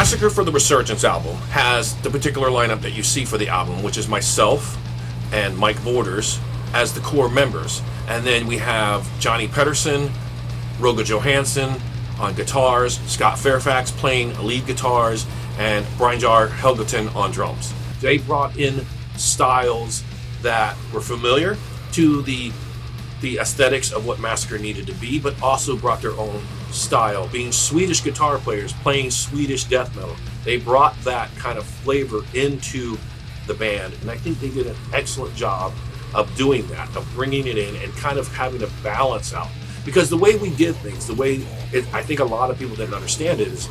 Massacre for the Resurgence album has the particular lineup that you see for the album, which is myself and Mike Borders as the core members. And then we have Johnny Pettersson, Rogga Johansson on guitars, Scott Fairfax playing lead guitars, and Brynjar Helgeton on drums. They brought in styles that were familiar to the aesthetics of what Massacre needed to be, but also brought their own style. Being Swedish guitar players playing Swedish death metal, they brought that kind of flavor into the band, and I think they did an excellent job of doing that, of bringing it in and kind of having to balance out. Because the way we did things, I think a lot of people didn't understand it, is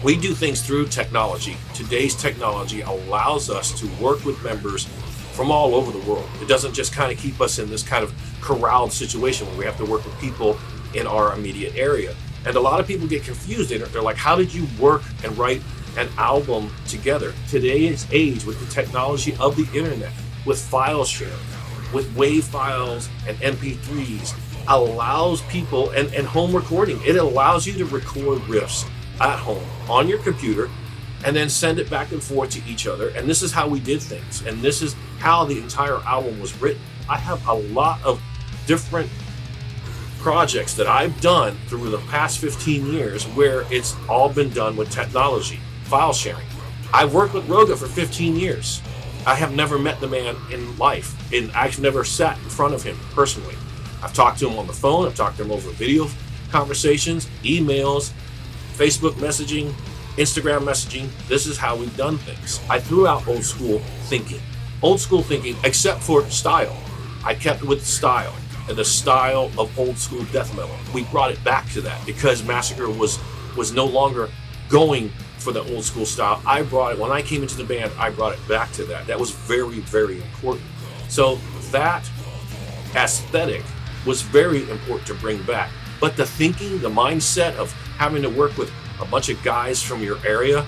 we do things through technology. Today's technology allows us to work with members from all over the world. It doesn't just kind of keep us in this kind of corralled situation where we have to work with people in our immediate area. And a lot of people get confused. They're like, how did you work and write an album together? Today's age, with the technology of the internet, with file sharing, with WAV files and MP3s, allows people, and home recording, it allows you to record riffs at home on your computer and then send it back and forth to each other. And this is how we did things. And this is how the entire album was written. I have a lot of different projects that I've done through the past 15 years where it's all been done with technology, file sharing. I've worked with Rogga for 15 years. I have never met the man in life, and I've never sat in front of him personally. I've talked to him on the phone, I've talked to him over video conversations, emails, Facebook messaging, Instagram messaging. This is how we've done things. I threw out old school thinking, except for style. I kept with style and the style of old school death metal. We brought it back to that because Massacre was no longer going for the old school style. I brought it, when I came into the band, I brought it back to that. That was very, very important. So that aesthetic was very important to bring back. But the thinking, the mindset of having to work with a bunch of guys from your area,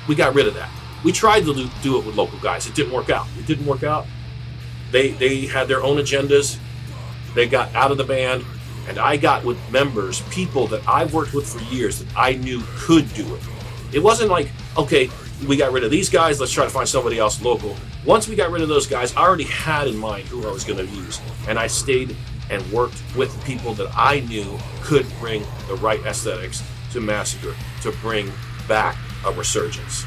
we got rid of that. We tried to do it with local guys. It didn't work out. They had their own agendas. They got out of the band, and I got with members, people that I've worked with for years that I knew could do it. It wasn't like, okay, we got rid of these guys, let's try to find somebody else local. Once we got rid of those guys, I already had in mind who I was going to use, and I stayed and worked with people that I knew could bring the right aesthetics to Massacre to bring back a resurgence.